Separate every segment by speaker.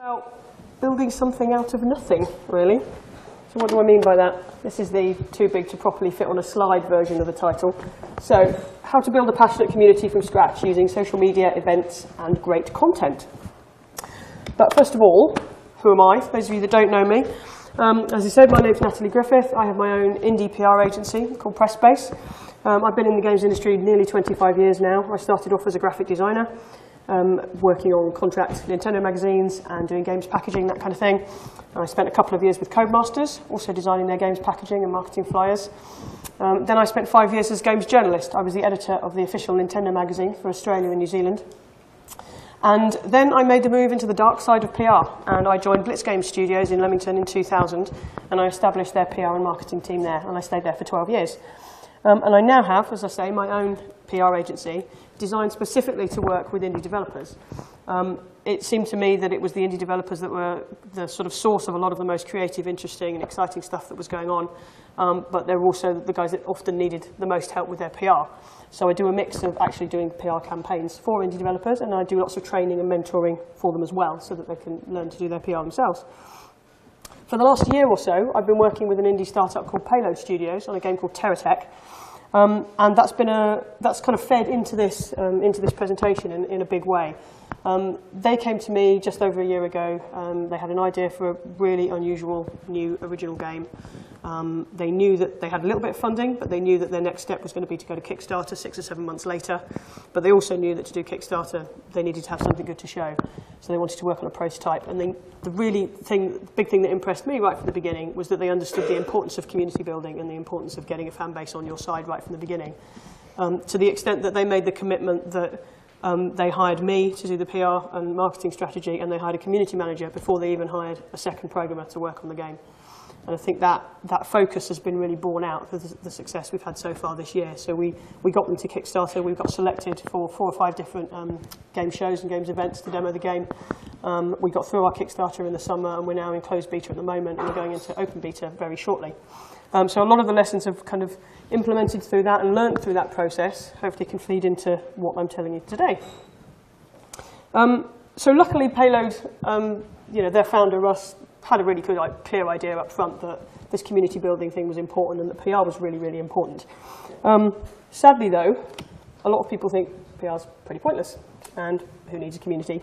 Speaker 1: About building something out of nothing, really. So what do I mean by that? This is the too big to properly fit on a slide version of the title. So, how to build a passionate community from scratch using social media, events, and great content. But first of all, who am I? For those of you that don't know me, as I said, my name's Natalie Griffiths. I have my own indie PR agency called Pressbase. I've been in the games industry nearly 25 years now. I started off as a graphic designer, working on contract Nintendo magazines and doing games packaging, that kind of thing. I spent a couple of years with Codemasters, also designing their games packaging and marketing flyers. Then I spent 5 years as games journalist. I was the editor of the official Nintendo magazine for Australia and New Zealand. And then I made the move into the dark side of PR, and I joined Blitz Games Studios in Leamington in 2000, and I established their PR and marketing team there, and I stayed there for 12 years. And I now have, as I say, my own PR agency designed specifically to work with indie developers. It seemed to me that it was the indie developers that were the sort of source of a lot of the most creative, interesting, and exciting stuff that was going on, but they were also the guys that often needed the most help with their PR. So I do a mix of actually doing PR campaigns for indie developers, and I do lots of training and mentoring for them as well, so that they can learn to do their PR themselves. For the last year or so, I've been working with an indie startup called Payload Studios on a game called TerraTech. And that's kind of fed into this presentation in a big way. They came to me just over a year ago. They had an idea for a really unusual, new, original game. They knew that they had a little bit of funding, but they knew that their next step was going to be to go to Kickstarter 6 or 7 months later. But they also knew that to do Kickstarter, they needed to have something good to show. So they wanted to work on a prototype. And the big thing that impressed me right from the beginning was that they understood the importance of community building and the importance of getting a fan base on your side right from the beginning. To the extent that they made the commitment that they hired me to do the PR and marketing strategy, and they hired a community manager before they even hired a second programmer to work on the game. And I think that focus has been really borne out for the success we've had so far this year. So we got them to Kickstarter. We got selected for 4 or 5 different game shows and games events to demo the game. We got through our Kickstarter in the summer, and we're now in closed beta at the moment, and we're going into open beta very shortly. So a lot of the lessons have kind of implemented through that and learned through that process. Hopefully can feed into what I'm telling you today. So luckily Payload, their founder Russ had a really good, clear idea up front that this community building thing was important and that PR was really, really important. Sadly though, a lot of people think PR is pretty pointless, and who needs a community?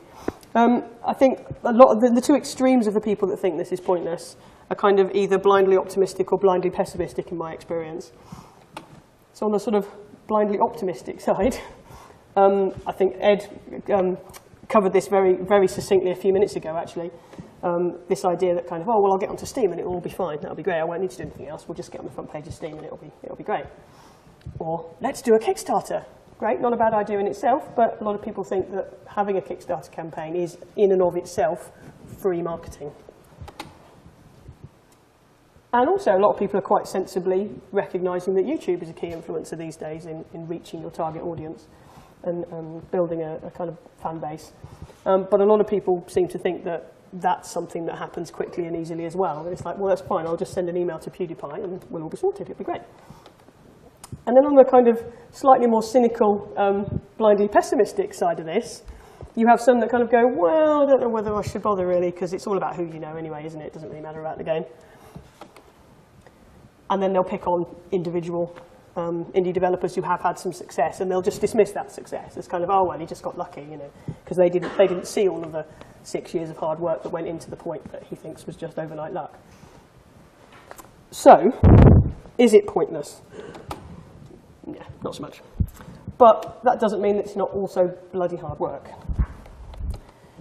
Speaker 1: I think a lot of the two extremes of the people that think this is pointless are kind of either blindly optimistic or blindly pessimistic in my experience. So on the sort of blindly optimistic side, I think Ed covered this very, very succinctly a few minutes ago, actually. This idea that kind of, oh, well, I'll get onto Steam and it will all be fine. That'll be great. I won't need to do anything else. We'll just get on the front page of Steam and it'll be great. Or let's do a Kickstarter. Great, not a bad idea in itself, but a lot of people think that having a Kickstarter campaign is, in and of itself, free marketing. And also, a lot of people are quite sensibly recognising that YouTube is a key influencer these days in reaching your target audience and building a kind of fan base. But a lot of people seem to think that that's something that happens quickly and easily as well. And it's like, well, that's fine. I'll just send an email to PewDiePie and we'll all be sorted. It'll be great. And then on the kind of slightly more cynical, blindly pessimistic side of this, you have some that kind of go, well, I don't know whether I should bother really, because it's all about who you know anyway, isn't it? It doesn't really matter about the game. And then they'll pick on individual indie developers who have had some success, and they'll just dismiss that success. It's kind of, oh, well, he just got lucky, because they didn't see all of the 6 years of hard work that went into the point that he thinks was just overnight luck. So, is it pointless? Yeah, not so much. But that doesn't mean it's not also bloody hard work.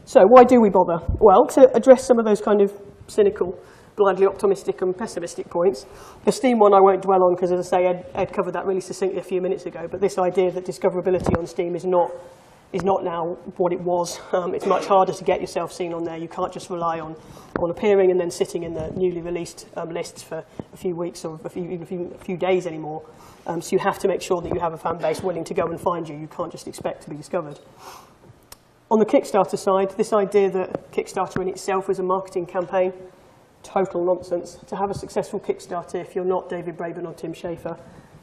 Speaker 1: So why do we bother? Well, to address some of those kind of cynical, blindly optimistic and pessimistic points. The Steam one I won't dwell on because, as I say, Ed covered that really succinctly a few minutes ago, but this idea that discoverability on Steam is not now what it was. It's much harder to get yourself seen on there. You can't just rely on appearing and then sitting in the newly released lists for a few weeks or even a few days anymore. So you have to make sure that you have a fan base willing to go and find you. You can't just expect to be discovered. On the Kickstarter side, this idea that Kickstarter in itself is a marketing campaign, total nonsense. To have a successful Kickstarter, if you're not David Braben or Tim Schafer,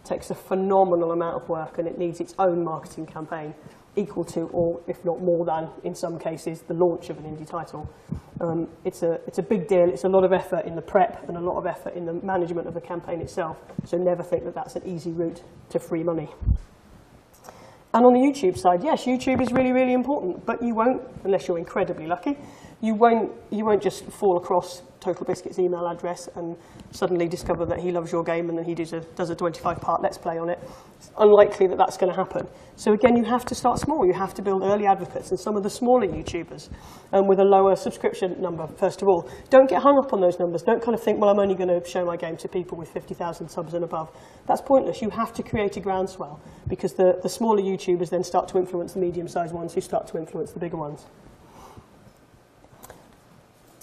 Speaker 1: takes a phenomenal amount of work, and it needs its own marketing campaign, equal to, or if not more than, in some cases, the launch of an indie title. It's a big deal. It's a lot of effort in the prep and a lot of effort in the management of the campaign itself, so never think that that's an easy route to free money. And on the YouTube side, yes, YouTube is really, really important, but you won't, unless you're incredibly lucky, you won't just fall across Total Biscuit's email address and suddenly discover that he loves your game and then he does a 25-part Let's Play on it. It's unlikely that that's going to happen. So again, you have to start small. You have to build early advocates, and some of the smaller YouTubers with a lower subscription number, first of all. Don't get hung up on those numbers. Don't kind of think, well, I'm only going to show my game to people with 50,000 subs and above. That's pointless. You have to create a groundswell, because the smaller YouTubers then start to influence the medium-sized ones, who start to influence the bigger ones.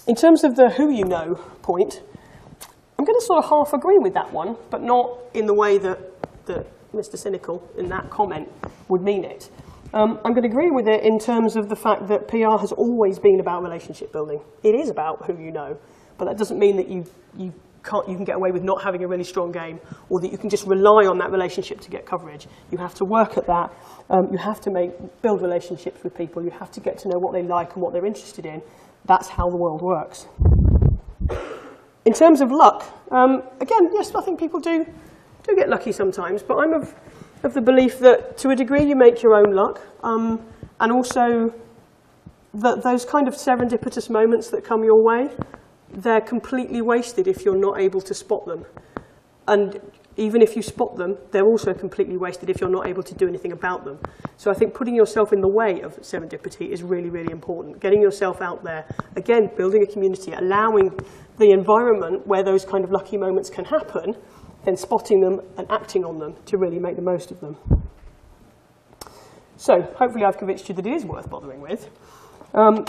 Speaker 1: In terms of the who you know point, I'm going to sort of half agree with that one, but not in the way that Mr. Cynical in that comment would mean it. I'm going to agree with it in terms of the fact that PR has always been about relationship building. It is about who you know, but that doesn't mean that you can get away with not having a really strong game, or that you can just rely on that relationship to get coverage. You have to work at that. You have to build relationships with people. You have to get to know what they like and what they're interested in. That's how the world works. In terms of luck, again, yes, I think people do get lucky sometimes, but I'm of the belief that to a degree you make your own luck, and also that those kind of serendipitous moments that come your way, they're completely wasted if you're not able to spot them. And even if you spot them, they're also completely wasted if you're not able to do anything about them. So I think putting yourself in the way of serendipity is really, really important. Getting yourself out there, again, building a community, allowing the environment where those kind of lucky moments can happen, then spotting them and acting on them to really make the most of them. So hopefully I've convinced you that it is worth bothering with.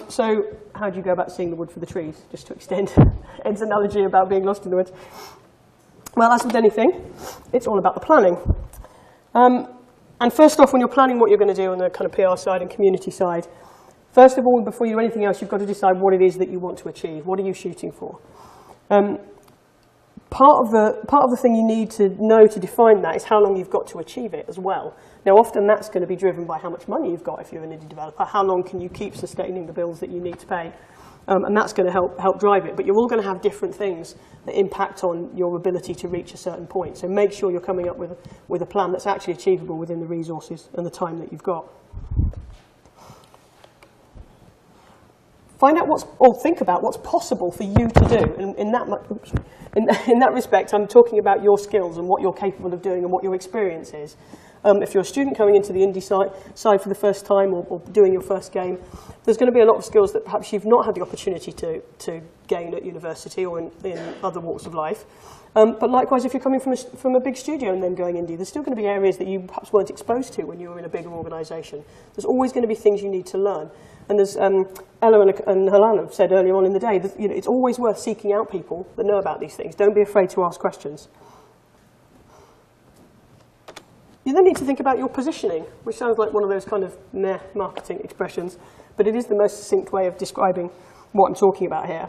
Speaker 1: So how do you go about seeing the wood for the trees, just to extend Ed's analogy about being lost in the woods? Well, as with anything, it's all about the planning. And first off, when you're planning what you're going to do on the kind of PR side and community side, first of all, before you do anything else, you've got to decide what it is that you want to achieve. What are you shooting for? Part of the thing you need to know to define that is how long you've got to achieve it as well. Now, often that's going to be driven by how much money you've got if you're an indie developer. How long can you keep sustaining the bills that you need to pay? And that's going to help drive it. But you're all going to have different things that impact on your ability to reach a certain point. So make sure you're coming up with a plan that's actually achievable within the resources and the time that you've got. Find out think about what's possible for you to do. And in that respect, I'm talking about your skills and what you're capable of doing and what your experience is. If you're a student coming into the indie side for the first time, or doing your first game, there's going to be a lot of skills that perhaps you've not had the opportunity to gain at university or in other walks of life. But likewise, if you're coming from a big studio and then going indie, there's still going to be areas that you perhaps weren't exposed to when you were in a bigger organisation. There's always going to be things you need to learn. And as Ella and Helena said earlier on in the day, that, it's always worth seeking out people that know about these things. Don't be afraid to ask questions. You then need to think about your positioning, which sounds like one of those kind of meh marketing expressions, but it is the most succinct way of describing what I'm talking about here.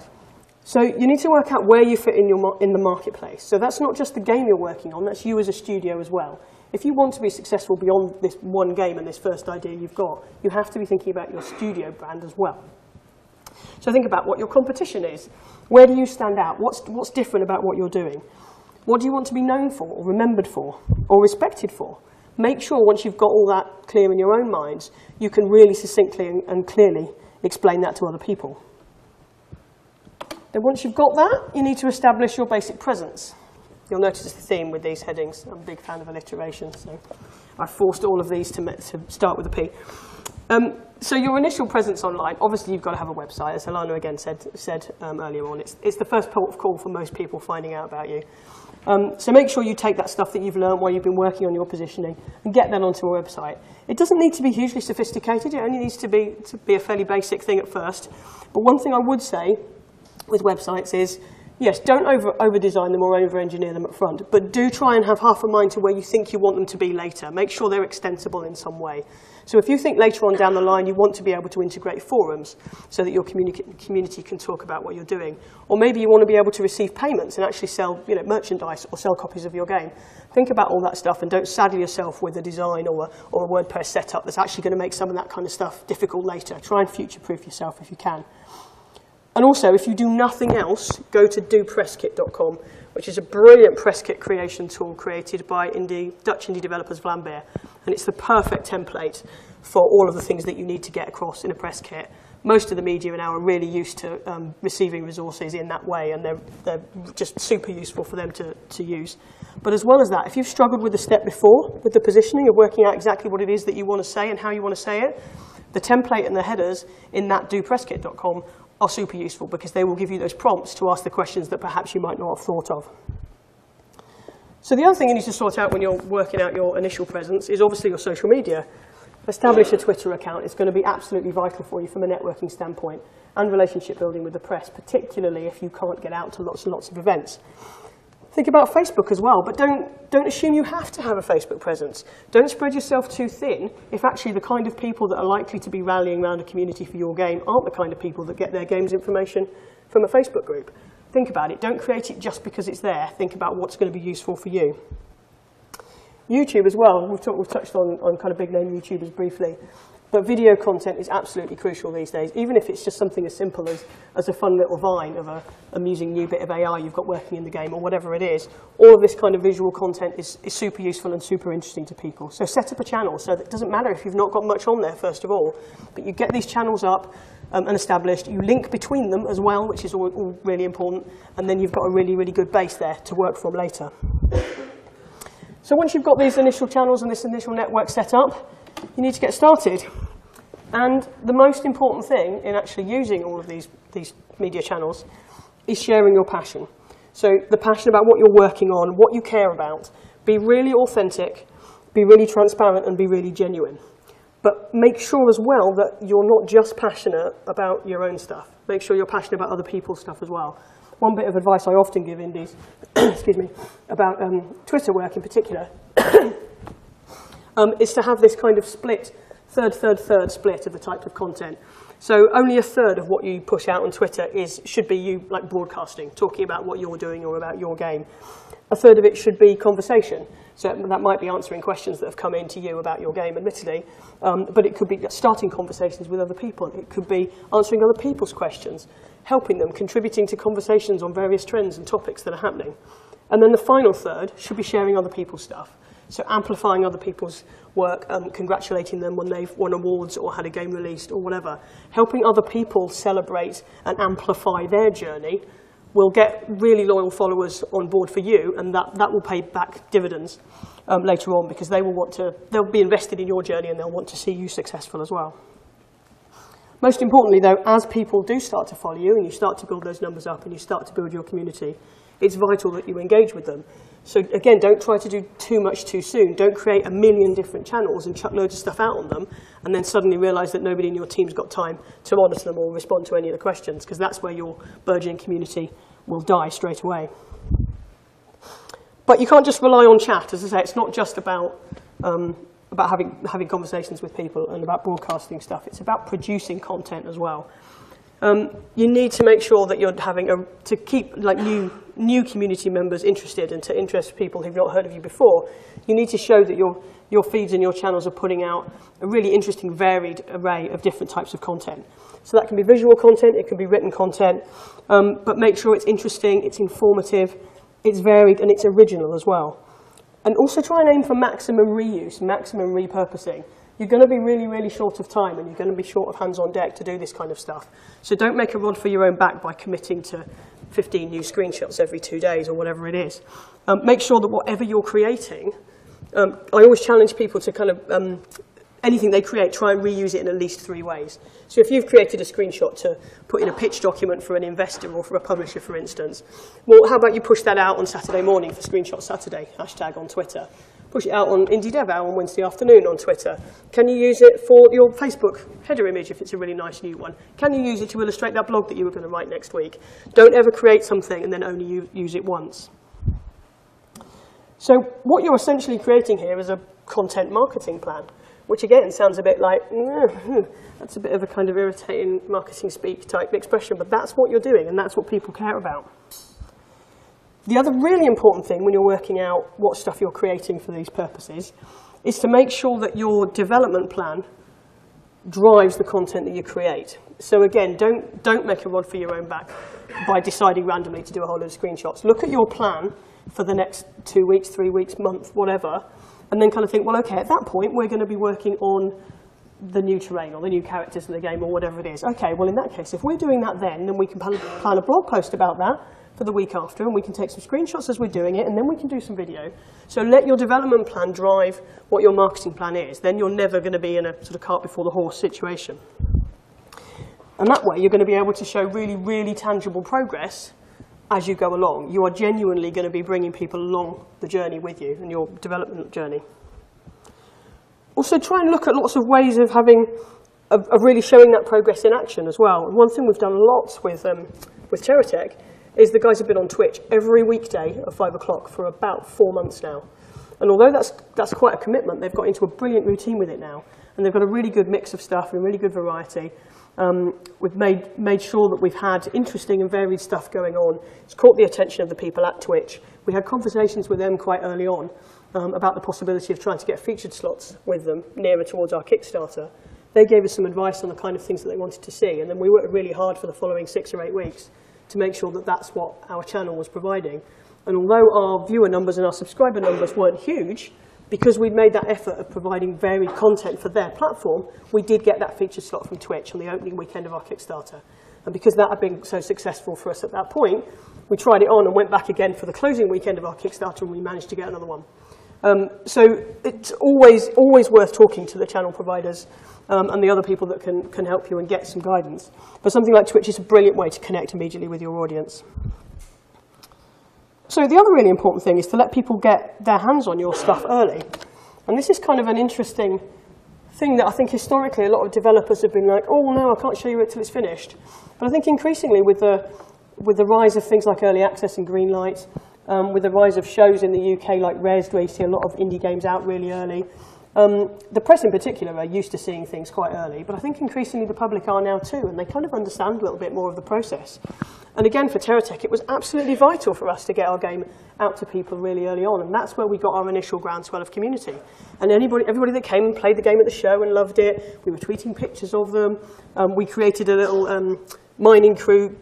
Speaker 1: So you need to work out where you fit in the marketplace. So that's not just the game you're working on, that's you as a studio as well. If you want to be successful beyond this one game and this first idea you've got, you have to be thinking about your studio brand as well. So think about what your competition is. Where do you stand out? What's different about what you're doing? What do you want to be known for, or remembered for, or respected for? Make sure once you've got all that clear in your own minds, you can really succinctly and clearly explain that to other people. Then once you've got that, you need to establish your basic presence. You'll notice the theme with these headings. I'm a big fan of alliteration, so I've forced all of these to start with a P. So your initial presence online, obviously you've got to have a website, as Helena again said earlier on. It's the first port of call for most people finding out about you. So make sure you take that stuff that you've learned while you've been working on your positioning and get that onto a website. It doesn't need to be hugely sophisticated. It only needs to be a fairly basic thing at first. But one thing I would say with websites is Yes, don't over-design them or over-engineer them up front, but do try and have half a mind to where you think you want them to be later. Make sure they're extensible in some way. So if you think later on down the line you want to be able to integrate forums so that your community can talk about what you're doing, or maybe you want to be able to receive payments and actually sell merchandise or sell copies of your game, think about all that stuff and don't saddle yourself with a design or a WordPress setup that's actually going to make some of that kind of stuff difficult later. Try and future-proof yourself if you can. And also, if you do nothing else, go to dopresskit.com, which is a brilliant press kit creation tool created by Dutch indie developers Vlambeer. And it's the perfect template for all of the things that you need to get across in a press kit. Most of the media now are really used to receiving resources in that way, and they're just super useful for them to use. But as well as that, if you've struggled with the step before, with the positioning of working out exactly what it is that you want to say and how you want to say it, the template and the headers in that dopresskit.com are super useful because they will give you those prompts to ask the questions that perhaps you might not have thought of. So the other thing you need to sort out when you're working out your initial presence is obviously your social media. Establish a Twitter account. It's going to be absolutely vital for you from a networking standpoint and relationship building with the press, particularly if you can't get out to lots and lots of events. Think about Facebook as well, but don't assume you have to have a Facebook presence. Don't spread yourself too thin if actually the kind of people that are likely to be rallying around a community for your game aren't the kind of people that get their game's information from a Facebook group. Think about it. Don't create it just because it's there. Think about what's going to be useful for you. YouTube as well. We've touched on kind of big-name YouTubers briefly. But video content is absolutely crucial these days, even if it's just something as simple as a fun little vine of an amusing new bit of AI you've got working in the game or whatever it is. All of this kind of visual content is super useful and super interesting to people. So set up a channel so that it doesn't matter if you've not got much on there, first of all, but you get these channels up and established. You link between them as well, which is all really important, and then you've got a really, really good base there to work from later. So once you've got these initial channels and this initial network set up, you need to get started. And the most important thing in actually using all of these media channels is sharing your passion. So the passion about what you're working on, what you care about. Be really authentic, be really transparent, and be really genuine. But make sure as well that you're not just passionate about your own stuff. Make sure you're passionate about other people's stuff as well. One bit of advice I often give indies, excuse me, about Twitter work in particular, is to have this kind of split, third split of the type of content. So only a third of what you push out on Twitter should be you like broadcasting, talking about what you're doing or about your game. A third of it should be conversation. So that might be answering questions that have come in to you about your game, admittedly, but it could be starting conversations with other people. It could be answering other people's questions, helping them, contributing to conversations on various trends and topics that are happening. And then the final third should be sharing other people's stuff. So amplifying other people's work, congratulating them when they've won awards or had a game released or whatever. Helping other people celebrate and amplify their journey will get really loyal followers on board for you, and that will pay back dividends later on because they'll be invested in your journey and they'll want to see you successful as well. Most importantly though, as people do start to follow you and you start to build those numbers up and you start to build your community, it's vital that you engage with them. So again, don't try to do too much too soon. Don't create a million different channels and chuck loads of stuff out on them and then suddenly realize that nobody in your team's got time to monitor them or respond to any of the questions, because that's where your burgeoning community will die straight away. But you can't just rely on chat. As I say, it's not just about having conversations with people and about broadcasting stuff. It's about producing content as well. You need to make sure that you're to keep like new community members interested and to interest people who've not heard of you before. You need to show that your feeds and your channels are putting out a really interesting, varied array of different types of content. So that can be visual content, it can be written content, but make sure it's interesting, it's informative, it's varied, and it's original as well. And also try and aim for maximum reuse, maximum repurposing. You're going to be really, really short of time, and you're going to be short of hands on deck to do this kind of stuff. So don't make a rod for your own back by committing to 15 new screenshots every 2 days or whatever it is. Make sure that whatever you're creating, I always challenge people to kind of, anything they create, try and reuse it in at least 3 ways. So if you've created a screenshot to put in a pitch document for an investor or for a publisher, for instance, well, how about you push that out on Saturday morning for Screenshot Saturday, hashtag on Twitter. push it out on Indie Dev Hour on Wednesday afternoon on Twitter? Can you use it for your Facebook header image if it's a really nice new one? Can you use it to illustrate that blog that you were going to write next week? Don't ever create something and then only use it once. So what you're essentially creating here is a content marketing plan, which again sounds a bit like, that's a bit of a kind of irritating marketing speak type expression, but that's what you're doing and that's what people care about. The other really important thing when you're working out what stuff you're creating for these purposes is to make sure that your development plan drives the content that you create. So again, don't make a rod for your own back by deciding randomly to do a whole load of screenshots. Look at your plan for the next 2 weeks, 3 weeks, month, whatever, and then kind of think, well, okay, at that point, we're going to be working on the new terrain or the new characters in the game or whatever it is. Okay, well, in that case, if we're doing that then we can plan a blog post about that for the week after, and we can take some screenshots as we're doing it, and then we can do some video. So let your development plan drive what your marketing plan is. Then you're never going to be in a sort of cart before the horse situation. And that way, you're going to be able to show really, really tangible progress as you go along. You are genuinely going to be bringing people along the journey with you and your development journey. Also, try and look at lots of ways of really showing that progress in action as well. And one thing we've done lots with Teratech is the guys have been on Twitch every weekday at 5 o'clock for about 4 months now. And although that's quite a commitment, they've got into a brilliant routine with it now. And they've got a really good mix of stuff and really good variety. We've made sure that we've had interesting and varied stuff going on. It's caught the attention of the people at Twitch. We had conversations with them quite early on about the possibility of trying to get featured slots with them nearer towards our Kickstarter. They gave us some advice on the kind of things that they wanted to see. And then we worked really hard for the following 6 or 8 weeks to make sure that that's what our channel was providing. And although our viewer numbers and our subscriber numbers weren't huge, because we'd made that effort of providing varied content for their platform, we did get that featured slot from Twitch on the opening weekend of our Kickstarter. And because that had been so successful for us at that point, we tried it on and went back again for the closing weekend of our Kickstarter, and we managed to get another one. So it's always worth talking to the channel providers and the other people that can help you and get some guidance. But something like Twitch is a brilliant way to connect immediately with your audience. So the other really important thing is to let people get their hands on your stuff early. And this is kind of an interesting thing that I think historically a lot of developers have been like, oh, no, I can't show you it till it's finished. But I think increasingly with the rise of things like early access and greenlight, with the rise of shows in the UK like Rezzed, where you see a lot of indie games out really early, the press in particular are used to seeing things quite early, but I think increasingly the public are now too, and they kind of understand a little bit more of the process. And again, for Teratech, it was absolutely vital for us to get our game out to people really early on, and that's where we got our initial groundswell of community. And everybody that came and played the game at the show and loved it, we were tweeting pictures of them. We created a little mining crew,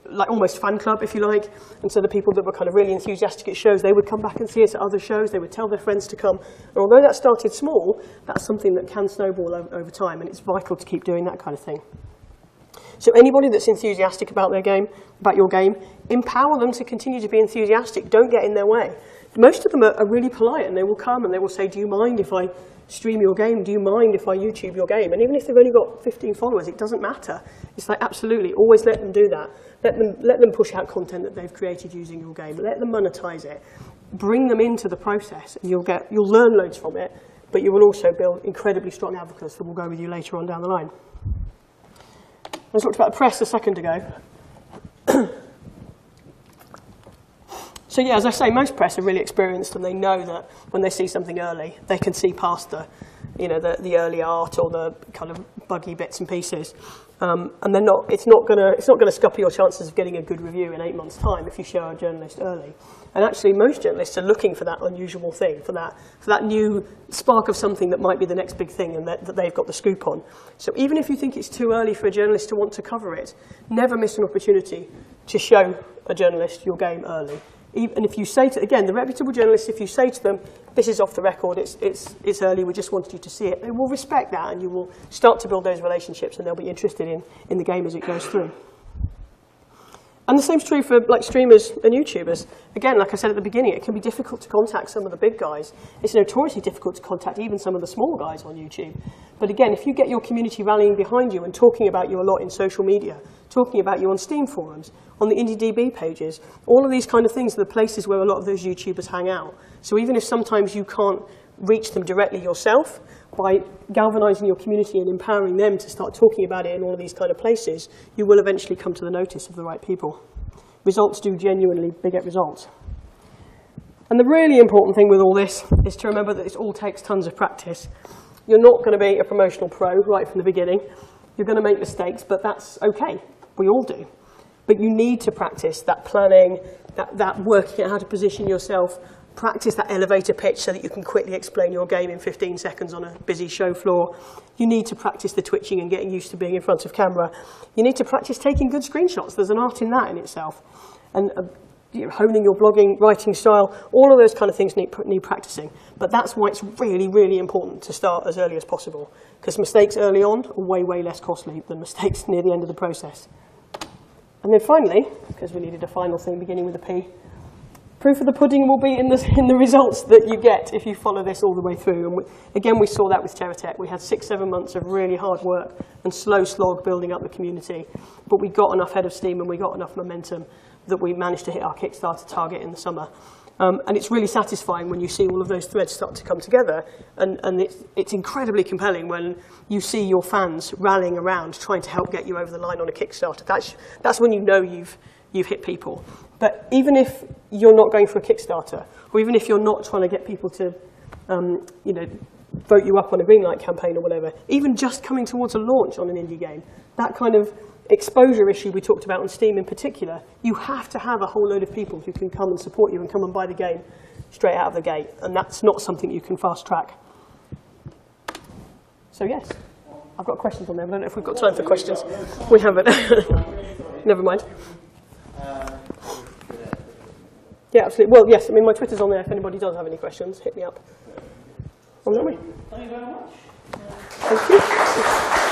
Speaker 1: like almost fan club, if you like. And so the people that were kind of really enthusiastic at shows, they would come back and see us at other shows. They would tell their friends to come. And although that started small, that's something that can snowball over time, and it's vital to keep doing that kind of thing. So anybody that's enthusiastic about their game, about your game, empower them to continue to be enthusiastic. Don't get in their way. Most of them are really polite, and they will come and they will say, do you mind if I stream your game? Do you mind if I YouTube your game? And even if they've only got 15 followers, it doesn't matter. It's like, absolutely, always let them do that. Let them push out content that they've created using your game. Let them monetize it. Bring them into the process, and you'll learn loads from it, but you will also build incredibly strong advocates that will go with you later on down the line. I talked about the press a second ago. So yeah, as I say, most press are really experienced, and they know that when they see something early, they can see past the early art or the kind of buggy bits and pieces, and it's not going to scupper your chances of getting a good review in 8 months' time if you show a journalist early. And actually, most journalists are looking for that unusual thing, for that new spark of something that might be the next big thing and that they've got the scoop on. So even if you think it's too early for a journalist to want to cover it, never miss an opportunity to show a journalist your game early. And if you say to, again, the reputable journalists, if you say to them, this is off the record, it's early, we just wanted you to see it, they will respect that, and you will start to build those relationships, and they'll be interested in the game as it goes through. And the same's true for like streamers and YouTubers. Again, like I said at the beginning, it can be difficult to contact some of the big guys. It's notoriously difficult to contact even some of the small guys on YouTube. But again, if you get your community rallying behind you and talking about you a lot in social media, talking about you on Steam forums, on the IndieDB pages, all of these kind of things are the places where a lot of those YouTubers hang out. So even if sometimes you can't reach them directly yourself, by galvanizing your community and empowering them to start talking about it in all of these kind of places, you will eventually come to the notice of the right people. Results do genuinely beget results. And the really important thing with all this is to remember that this all takes tons of practice. You're not going to be a promotional pro right from the beginning. You're going to make mistakes, but that's okay. We all do. But you need to practice that planning, that working out how to position yourself, practice that elevator pitch so that you can quickly explain your game in 15 seconds on a busy show floor. You need to practice the twitching and getting used to being in front of camera. You need to practice taking good screenshots. There's an art in that in itself. And honing your blogging, writing style, all of those kind of things need practicing. But that's why it's really, really important to start as early as possible. Because mistakes early on are way, way less costly than mistakes near the end of the process. And then finally, because we needed a final thing beginning with a P, proof of the pudding will be in the results that you get if you follow this all the way through. And again, we saw that with TerraTech. We had 6-7 months of really hard work and slow slog building up the community. But we got enough head of steam and we got enough momentum that we managed to hit our Kickstarter target in the summer. And it's really satisfying when you see all of those threads start to come together. And it's incredibly compelling when you see your fans rallying around trying to help get you over the line on a Kickstarter. That's when you know you've hit people. But even if you're not going for a Kickstarter, or even if you're not trying to get people to vote you up on a Greenlight campaign or whatever, even just coming towards a launch on an indie game, that kind of exposure issue we talked about on Steam in particular, you have to have a whole load of people who can come and support you and come and buy the game straight out of the gate. And that's not something you can fast track. So yes, I've got questions on there, but I don't know if we've got time for questions. We haven't. Never mind. Yeah, absolutely. Well, yes, I mean, my Twitter's on there. If anybody does have any questions, hit me up. On that way.
Speaker 2: Thank you very much.
Speaker 1: Thank you.